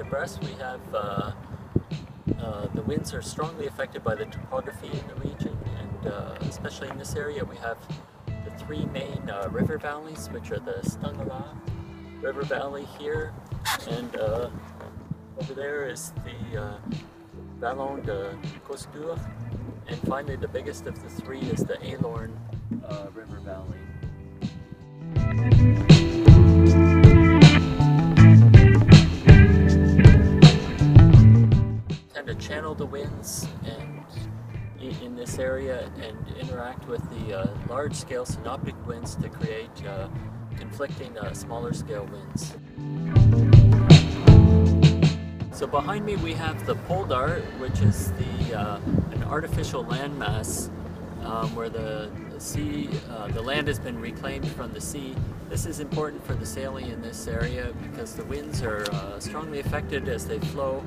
Brest, we have the winds are strongly affected by the topography in the region, and especially in this area we have the three main river valleys, which are the Stangala River Valley here, and over there is the Vallon de Costur, and finally the biggest of the three is the Ailorn River Valley. Tend to channel the winds and in this area and interact with the large-scale synoptic winds to create conflicting smaller-scale winds. So behind me we have the Poldar, which is an artificial landmass where the land has been reclaimed from the sea. This is important for the sailing in this area because the winds are strongly affected as they flow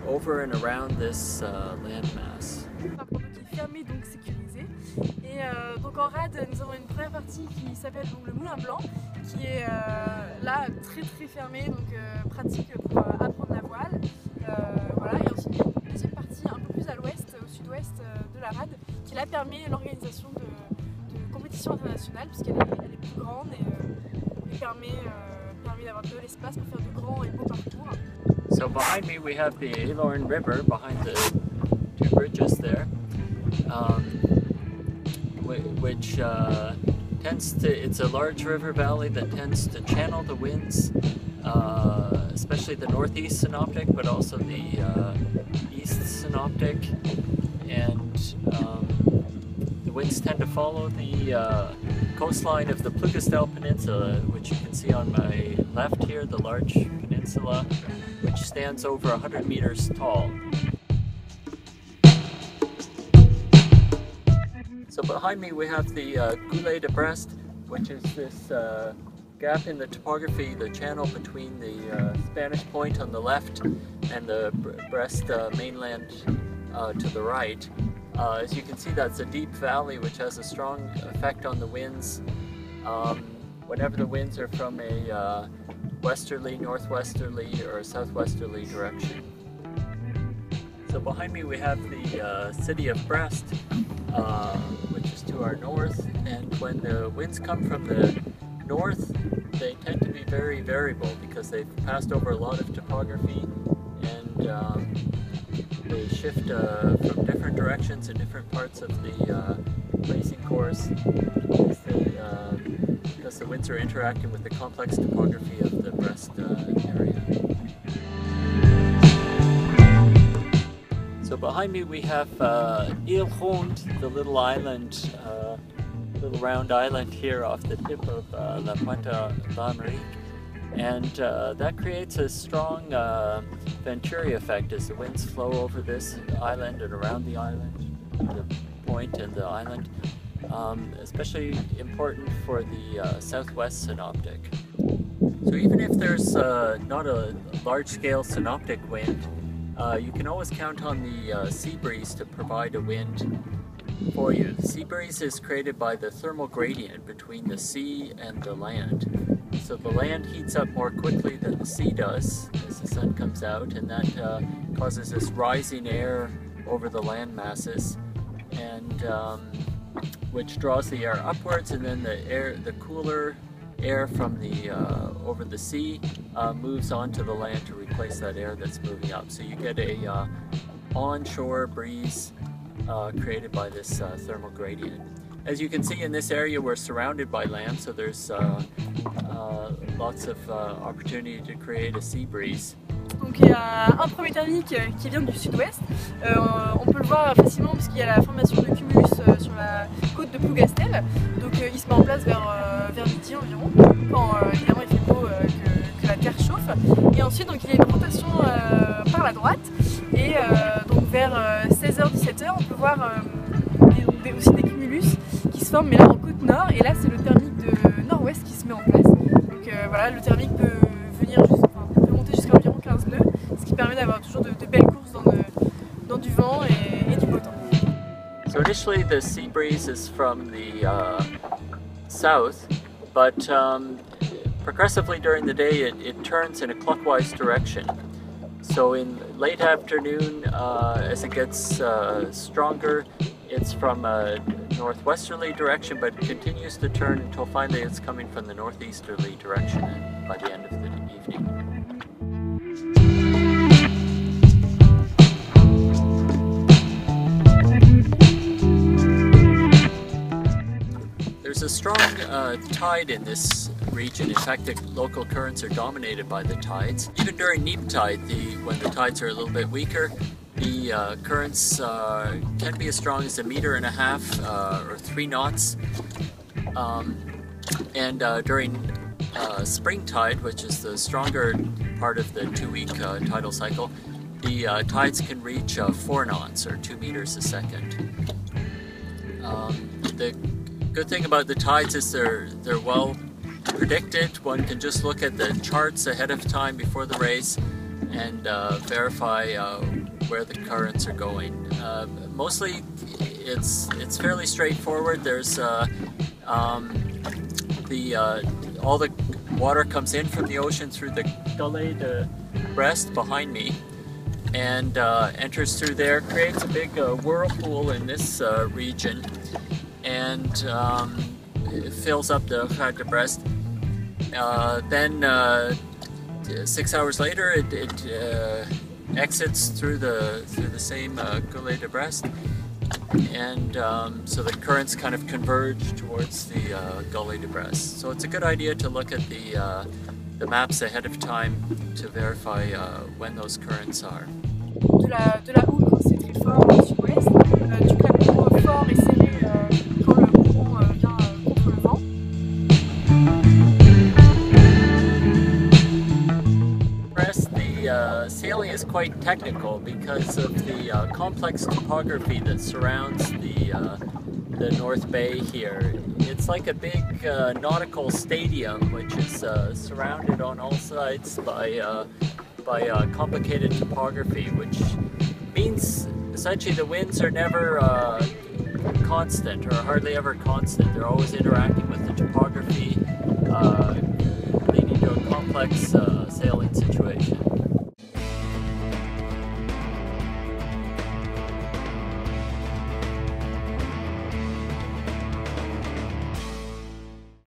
over and around this landmass. Un produit qui est fermé, donc sécurisé. Et donc en rade, nous avons une première partie qui s'appelle le Moulin Blanc, qui est là très fermé, donc pratique pour apprendre la voile. Voilà. Et ensuite une deuxième partie un peu plus à l'ouest, au sud-ouest de la rade, qui là permet l'organisation de compétitions internationales, puisqu'elle est plus grande et permet d'avoir de l'espace pour faire de grands et beaux parcours. So behind me we have the Ailorn River behind the two bridges there, which tends to, it's a large river valley that tends to channel the winds, especially the northeast synoptic, but also the east synoptic, and the winds tend to follow the coastline of the Plougastel Peninsula, which you can see on my left here, the large peninsula, which stands over 100 meters tall. So behind me we have the Goulet de Brest, which is this gap in the topography, the channel between the Spanish Point on the left and the Brest mainland to the right. As you can see, that's a deep valley which has a strong effect on the winds. Whenever the winds are from a westerly, northwesterly, or southwesterly direction. So behind me we have the city of Brest, which is to our north, and when the winds come from the north, they tend to be very variable because they've passed over a lot of topography, and they shift from different directions in different parts of the racing course because the winds are interacting with the complex topography of the Brest area. So behind me we have Ile Ronde, the little island, little round island here off the tip of La Pointe d'Amérique, and that creates a strong Venturi effect as the winds flow over this island and around the island, the point and the island. Especially important for the southwest synoptic. So even if there's not a large-scale synoptic wind, you can always count on the sea breeze to provide a wind for you. The sea breeze is created by the thermal gradient between the sea and the land. So the land heats up more quickly than the sea does as the sun comes out, and that causes this rising air over the land masses, and which draws the air upwards, and then the cooler air from the over the sea moves onto the land to replace that air that's moving up. So you get a onshore breeze created by this thermal gradient. As you can see in this area we're surrounded by land, so there's lots of opportunity to create a sea breeze. Donc il y a un premier thermique qui vient du sud-ouest. On peut le voir facilement parce qu'il y a la formation de cumulus sur la côte de Plougastel. Donc il se met en place vers midi environ, quand évidemment il fait beau, que la terre chauffe. Et ensuite donc, il y a une rotation par la droite. Et donc vers 16h-17h on peut voir aussi des cumulus qui se forment, mais là en côte nord. Et là c'est le thermique de nord-ouest qui se met en place. Donc voilà, le thermique peut monter jusqu'à environ 15 nœuds, ce qui permet d'avoir toujours de belles courses dans du vent et du beau temps. So initially the sea breeze is from the south, but progressively during the day it turns in a clockwise direction. So in late afternoon, as it gets stronger, it's from a northwesterly direction, but continues to turn until finally it's coming from the northeasterly direction by the end of the evening. There's a strong tide in this region. In fact, the local currents are dominated by the tides. Even during neap tide, when the tides are a little bit weaker, the currents can be as strong as 1.5 meters or 3 knots. During spring tide, which is the stronger part of the 2-week tidal cycle, the tides can reach 4 knots or 2 meters a second. The good thing about the tides is they're well predicted. One can just look at the charts ahead of time before the race and verify where the currents are going. Mostly it's fairly straightforward. There's all the water comes in from the ocean through the Gullet de Brest behind me and enters through there, creates a big whirlpool in this region, and it fills up the Gullet de Brest. Then 6 hours later, it exits through the same Gullet de Brest, and so the currents kind of converge towards the Gullet de Brest. So it's a good idea to look at the maps ahead of time to verify when those currents are. De la houle quand c'est très fort au sud-ouest, du clapot fort et serré quand le courant vient contre le vent. The sailing is quite technical because of the complex topography that surrounds the North Bay here. It's like a big nautical stadium which is surrounded on all sides by complicated topography, which means essentially the winds are never constant or hardly ever constant. They're always interacting with the topography,